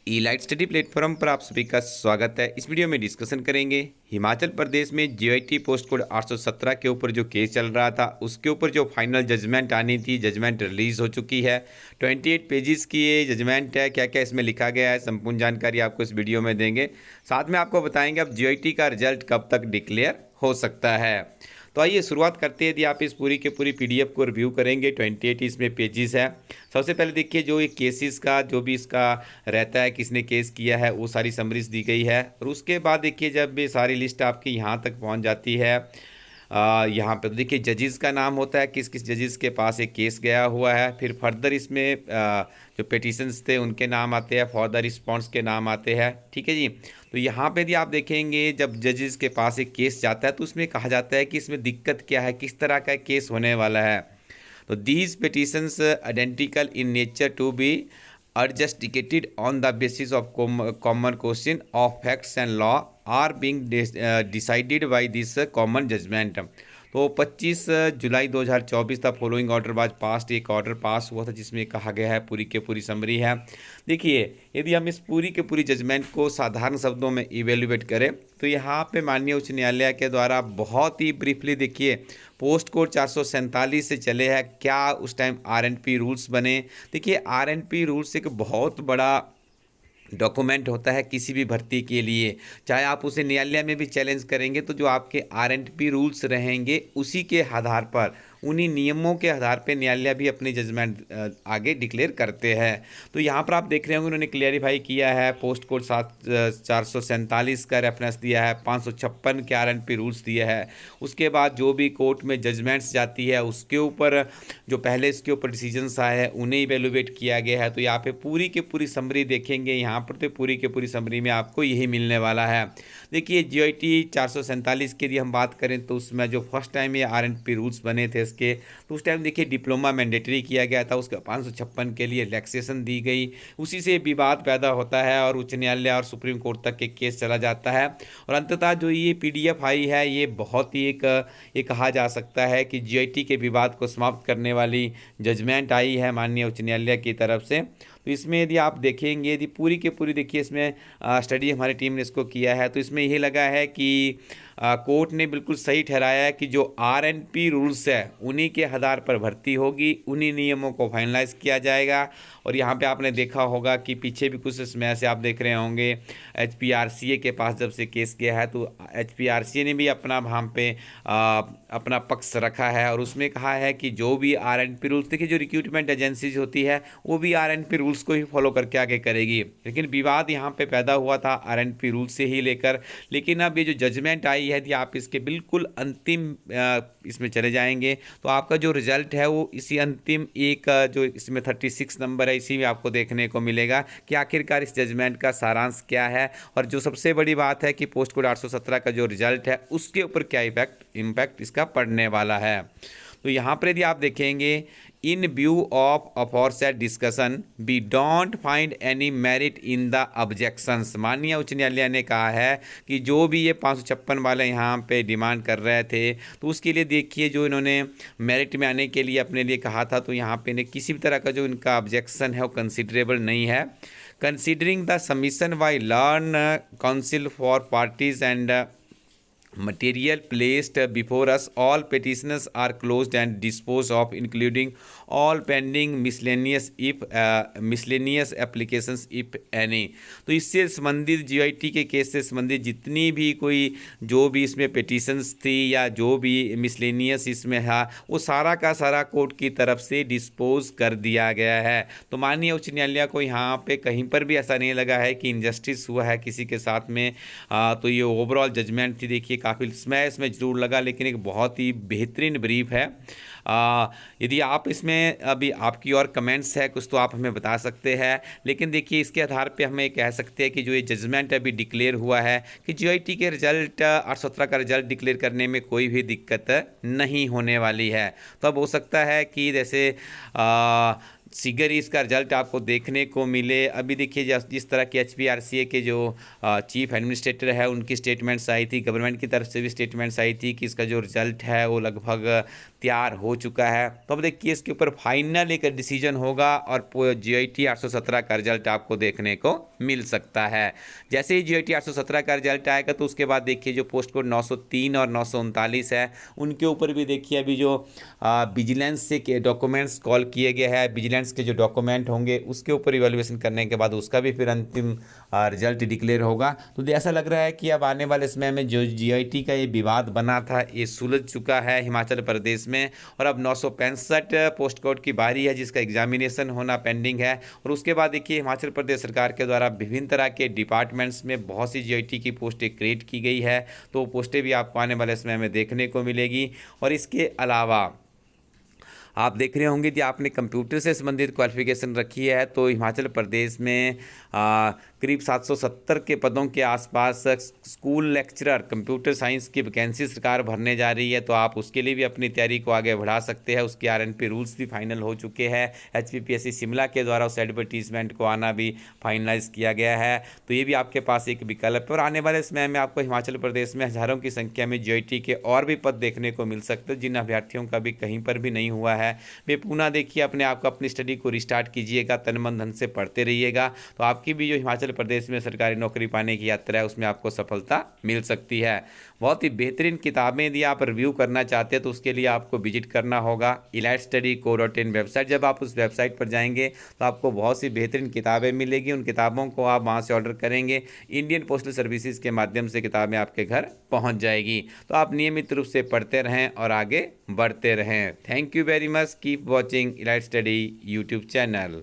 ई light study platform पर आप सभी का स्वागत है। इस वीडियो में डिस्कशन करेंगे हिमाचल प्रदेश में जीआईटी पोस्ट कोड 817 के ऊपर जो केस चल रहा था उसके ऊपर जो फाइनल जजमेंट आनी थी, जजमेंट रिलीज हो चुकी है। 28 पेजेस की ये जजमेंट है। क्या क्या इसमें लिखा गया है, संपूर्ण जानकारी आपको इस वीडियो में देंगे। साथ में आपको बताएंगे अब जीआईटी का रिजल्ट कब तक डिक्लेयर हो सकता है। तो आइए शुरुआत करते हैं। यदि आप इस पूरी के पूरी पीडीएफ को रिव्यू करेंगे, 28 इसमें पेजेस है। सबसे पहले देखिए जो ये केसेस का जो भी इसका रहता है, किसने केस किया है, वो सारी समरीज दी गई है। और उसके बाद देखिए जब ये सारी लिस्ट आपकी यहाँ तक पहुँच जाती है, यहाँ पे तो देखिए जजेस का नाम होता है, किस किस जजेस के पास एक केस गया हुआ है। फिर फर्दर इसमें जो पिटिशंस थे उनके नाम आते हैं, फॉर द रिस्पॉन्स के नाम आते हैं। ठीक है जी। तो यहाँ पे यदि आप देखेंगे जब जजेस के पास एक केस जाता है तो उसमें कहा जाता है कि इसमें दिक्कत क्या है, किस तरह का केस होने वाला है। तो these petitions identical in nature to be adjudicated on the basis of common question of facts and law are being decided by this common judgment। तो 25 जुलाई 2024 था फॉलोइंग ऑर्डर वाज पास्ट, एक ऑर्डर पास हुआ था जिसमें कहा गया है, पूरी के पूरी समरी है। देखिए यदि हम इस पूरी के पूरी जजमेंट को साधारण शब्दों में इवेल्युएट करें तो यहाँ पे माननीय उच्च न्यायालय के द्वारा बहुत ही ब्रीफली देखिए पोस्ट कोड 447 से चले हैं, क्या उस टाइम आरएनपी रूल्स बने। देखिए आरएनपी रूल्स एक बहुत बड़ा डॉक्यूमेंट होता है किसी भी भर्ती के लिए। चाहे आप उसे न्यायालय में भी चैलेंज करेंगे तो जो आपके आरएनपी रूल्स रहेंगे उसी के आधार पर, उन्हीं नियमों के आधार पर न्यायालय भी अपनी जजमेंट आगे डिक्लेयर करते हैं। तो यहाँ पर आप देख रहे होंगे उन्होंने क्लियरिफाई किया है, पोस्ट कोड 447 का रेफरेंस दिया है, 556 के आरएनपी रूल्स दिए हैं। उसके बाद जो भी कोर्ट में जजमेंट्स जाती है उसके ऊपर जो पहले इसके ऊपर डिसीजंस आए हैं उन्हें इवेलुएट किया गया है। तो यहाँ पे पूरी की पूरी समरी देखेंगे, यहाँ पर तो पूरी की पूरी समरी में आपको यही मिलने वाला है। देखिए जीआईटी 447 की यदि हम बात करें तो उसमें जो फर्स्ट टाइम ये आरएनपी रूल्स बने थे इसके, तो उस टाइम देखिए डिप्लोमा मैंडेटरी किया गया था, उसका 556 के लिए रिलैक्सेशन दी गई। उसी से विवाद पैदा होता है और उच्च न्यायालय और सुप्रीम कोर्ट तक के केस चला जाता है। और अंततः जो ये पीडीएफ आई है ये बहुत ही ये कहा जा सकता है कि जीआईटी के विवाद को समाप्त करने वाली जजमेंट आई है माननीय उच्च न्यायालय की तरफ से। तो इसमें यदि आप देखेंगे, यदि पूरी के पूरी देखिए इसमें स्टडी हमारी टीम ने इसको किया है तो इसमें यही लगा है कि कोर्ट ने बिल्कुल सही ठहराया है कि जो आरएनपी रूल्स है उन्हीं के आधार पर भर्ती होगी, उन्हीं नियमों को फाइनलाइज किया जाएगा। और यहाँ पे आपने देखा होगा कि पीछे भी कुछ समय से आप देख रहे होंगे एचपीआरसीए के पास जब से केस गया है तो एचपीआरसीए ने भी अपना वहाँ पे अपना पक्ष रखा है और उसमें कहा है कि जो भी आरएनपी रूल्स, देखिए जो रिक्रूटमेंट एजेंसीज होती है वो भी आरएनपी रूल्स को ही फॉलो करके आगे करेगी। लेकिन विवाद यहाँ पे पैदा हुआ था आरएनपी रूल्स से ही लेकर। लेकिन अब ये जो जजमेंट आई है यदि आप इसके बिल्कुल अंतिम इसमें चले जाएंगे तो आपका जो रिजल्ट है वो इसी अंतिम एक जो इसमें 36 नंबर है इसी में आपको देखने को मिलेगा कि आखिरकार इस जजमेंट का सारांश क्या है। और जो सबसे बड़ी बात है कि पोस्ट कोड 817 का जो रिजल्ट है उसके ऊपर क्या इम्पैक्ट इसका पड़ने वाला है। तो यहाँ पर यदि आप देखेंगे, in view of aforesaid discussion we don't find any merit in the objections. माननीय उच्च न्यायालय ने कहा है कि जो भी ये 556 वाले यहाँ पे डिमांड कर रहे थे तो उसके लिए देखिए जो इन्होंने मेरिट में आने के लिए अपने लिए कहा था तो यहाँ पे किसी भी तरह का जो इनका ऑब्जेक्शन है वो कंसिडरेबल नहीं है। Considering the submission by learned counsel for parties and material placed before us, all petitions are closed and disposed of, including all pending miscellaneous applications if any। तो इससे संबंधित जीआईटी के केस से संबंधित जितनी भी कोई जो भी इसमें पिटिशंस थी या जो भी मिसलेनियस इसमें है वो सारा का सारा कोर्ट की तरफ से डिस्पोज कर दिया गया है। तो माननीय उच्च न्यायालय को यहाँ पे कहीं पर भी ऐसा नहीं लगा है कि इनजस्टिस हुआ है किसी के साथ में। तो ये ओवरऑल जजमेंट थी, देखिए काफ़ी समय इसमें ज़रूर लगा लेकिन एक बहुत ही बेहतरीन ब्रीफ है। यदि आप इसमें अभी आपकी और कमेंट्स है कुछ तो आप हमें बता सकते हैं। लेकिन देखिए इसके आधार पे हमें कह सकते हैं कि जो ये जजमेंट अभी डिक्लेयर हुआ है कि जीआईटी के रिजल्ट 817 का रिजल्ट डिक्लेयर करने में कोई भी दिक्कत नहीं होने वाली है। तो अब हो सकता है कि जैसे शीघ्र ही इसका रिजल्ट आपको देखने को मिले। अभी देखिए जिस तरह की HPRCA के जो चीफ एडमिनिस्ट्रेटर है उनकी स्टेटमेंट्स आई थी, गवर्नमेंट की तरफ से भी स्टेटमेंट्स आई थी कि इसका जो रिजल्ट है वो लगभग तैयार हो चुका है। तो अब देखिए इसके ऊपर फाइनल एक डिसीजन होगा और GIT 817 का रिजल्ट आपको देखने को मिल सकता है। जैसे ही GIT 817 का रिजल्ट आएगा तो उसके बाद देखिए जो पोस्ट कोड 903 और 939 है उनके ऊपर भी देखिए अभी जो विजिलेंस से डॉक्यूमेंट्स कॉल किए गए हैं, विजिलेंस के जो डॉक्यूमेंट होंगे उसके ऊपर इवैल्यूएशन करने के बाद उसका भी फिर अंतिम रिजल्ट डिक्लेयर होगा। तो ऐसा लग रहा है कि अब आने वाले समय में जो GIT का ये विवाद बना था ये सुलझ चुका है हिमाचल प्रदेश में, और अब 965 पोस्ट कोड की बारी है जिसका एग्जामिनेशन होना पेंडिंग है। और उसके बाद देखिए हिमाचल प्रदेश सरकार के द्वारा विभिन्न तरह के डिपार्टमेंट्स में बहुत सी GIT की पोस्टें क्रिएट की गई है, तो पोस्टें भी आपको आने वाले समय में देखने को मिलेगी। और इसके अलावा आप देख रहे होंगे कि आपने कंप्यूटर से संबंधित क्वालिफिकेशन रखी है तो हिमाचल प्रदेश में करीब 770 के पदों के आसपास स्कूल लेक्चरर कंप्यूटर साइंस की वैकेंसी सरकार भरने जा रही है, तो आप उसके लिए भी अपनी तैयारी को आगे बढ़ा सकते हैं। उसके RNP रूल्स भी फाइनल हो चुके हैं। HPPSC शिमला के द्वारा उस एडवर्टीजमेंट को आना भी फाइनलाइज किया गया है, तो ये भी आपके पास एक विकल्प है। और आने वाले समय में आपको हिमाचल प्रदेश में हज़ारों की संख्या में GIT के और भी पद देखने को मिल सकते हैं जिन अभ्यर्थियों का भी कहीं पर भी नहीं हुआ है। वे पुनः देखिए अपने आप को अपनी स्टडी को रिस्टार्ट कीजिएगा, तन मन धन से पढ़ते रहिएगा, तो आपकी भी जो हिमाचल प्रदेश में सरकारी नौकरी पाने की यात्रा है उसमें आपको सफलता मिल सकती है। बहुत ही बेहतरीन किताबें यदि आप रिव्यू करना चाहते हैं तो उसके लिए आपको विजिट करना होगा elitestudy.co.in वेबसाइट। जब आप उस वेबसाइट पर जाएंगे तो आपको बहुत सी बेहतरीन किताबें मिलेगी। उन किताबों को आप वहाँ से ऑर्डर करेंगे, इंडियन पोस्टल सर्विसेज के माध्यम से किताबें आपके घर पहुँच जाएगी। तो आप नियमित रूप से पढ़ते रहें और आगे बढ़ते रहें। Thank you very much. Keep watching elite study YouTube channel.